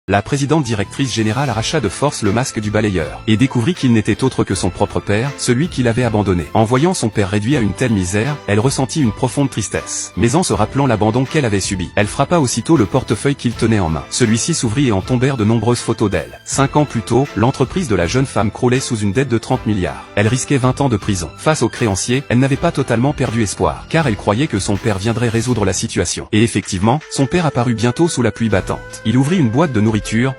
La présidente directrice générale arracha de force le masque du balayeur, et découvrit qu'il n'était autre que son propre père, celui qui l'avait abandonné. En voyant son père réduit à une telle misère, elle ressentit une profonde tristesse. Mais en se rappelant l'abandon qu'elle avait subi, elle frappa aussitôt le portefeuille qu'il tenait en main. Celui-ci s'ouvrit et en tombèrent de nombreuses photos d'elle. 5 ans plus tôt, l'entreprise de la jeune femme croulait sous une dette de 30 milliards. Elle risquait 20 ans de prison. Face aux créanciers, elle n'avait pas totalement perdu espoir, car elle croyait que son père viendrait résoudre la situation. Et effectivement, son père apparut bientôt sous la pluie battante. Il ouvrit une boîte de nourriture,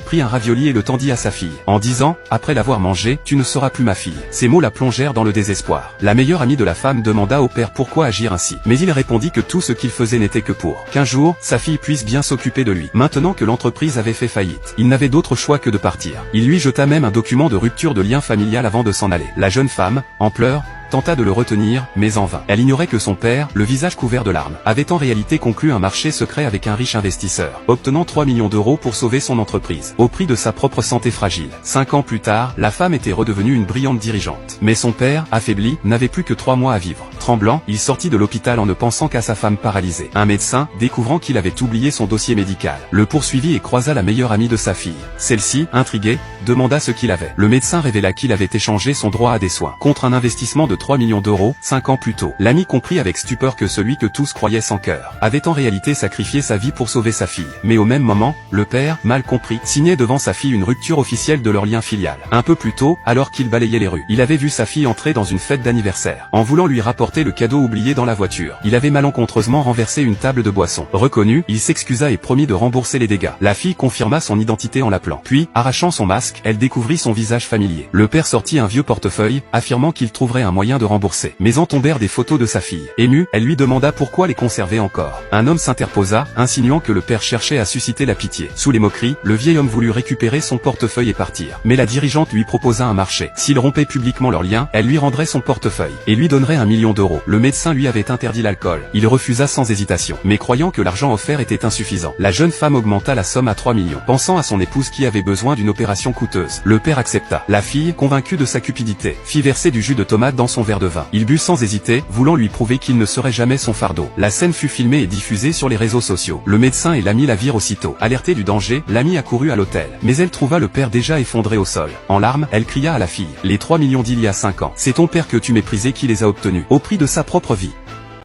prit un ravioli et le tendit à sa fille, en disant, après l'avoir mangé, tu ne seras plus ma fille. Ces mots la plongèrent dans le désespoir. La meilleure amie de la femme demanda au père pourquoi agir ainsi. Mais il répondit que tout ce qu'il faisait n'était que pour qu'un jour, sa fille puisse bien s'occuper de lui. Maintenant que l'entreprise avait fait faillite, il n'avait d'autre choix que de partir. Il lui jeta même un document de rupture de lien familial avant de s'en aller. La jeune femme, en pleurs, tenta de le retenir, mais en vain. Elle ignorait que son père, le visage couvert de larmes, avait en réalité conclu un marché secret avec un riche investisseur, obtenant 3 millions d'euros pour sauver son entreprise, au prix de sa propre santé fragile. 5 ans plus tard, la femme était redevenue une brillante dirigeante. Mais son père, affaibli, n'avait plus que 3 mois à vivre. Tremblant, il sortit de l'hôpital en ne pensant qu'à sa femme paralysée. Un médecin, découvrant qu'il avait oublié son dossier médical, le poursuivit et croisa la meilleure amie de sa fille. Celle-ci, intriguée, demanda ce qu'il avait. Le médecin révéla qu'il avait échangé son droit à des soins contre un investissement de 3 millions d'euros, 5 ans plus tôt. L'ami comprit avec stupeur que celui que tous croyaient sans cœur avait en réalité sacrifié sa vie pour sauver sa fille. Mais au même moment, le père, mal compris, signait devant sa fille une rupture officielle de leur lien filial. Un peu plus tôt, alors qu'il balayait les rues, il avait vu sa fille entrer dans une fête d'anniversaire. En voulant lui rapporter le cadeau oublié dans la voiture, il avait malencontreusement renversé une table de boisson. Reconnu, il s'excusa et promit de rembourser les dégâts. La fille confirma son identité en l'appelant. Puis, arrachant son masque, elle découvrit son visage familier. Le père sortit un vieux portefeuille, affirmant qu'il trouverait un moyen de rembourser. Mais en tombèrent des photos de sa fille. Émue, elle lui demanda pourquoi les conserver encore. Un homme s'interposa, insinuant que le père cherchait à susciter la pitié. Sous les moqueries, le vieil homme voulut récupérer son portefeuille et partir. Mais la dirigeante lui proposa un marché. S'il rompait publiquement leur lien, elle lui rendrait son portefeuille et lui donnerait 1 million d'euros. Le médecin lui avait interdit l'alcool. Il refusa sans hésitation. Mais croyant que l'argent offert était insuffisant, la jeune femme augmenta la somme à 3 millions. Pensant à son épouse qui avait besoin d'une opération coûteuse, le père accepta. La fille, convaincue de sa cupidité, fit verser du jus de tomate dans son verre de vin. Il but sans hésiter, voulant lui prouver qu'il ne serait jamais son fardeau. La scène fut filmée et diffusée sur les réseaux sociaux. Le médecin et l'ami la virent aussitôt. Alertée du danger, l'ami accourut à l'hôtel. Mais elle trouva le père déjà effondré au sol. En larmes, elle cria à la fille. Les 3 millions d'il y a 5 ans, c'est ton père que tu méprisais qui les a obtenus, au prix de sa propre vie.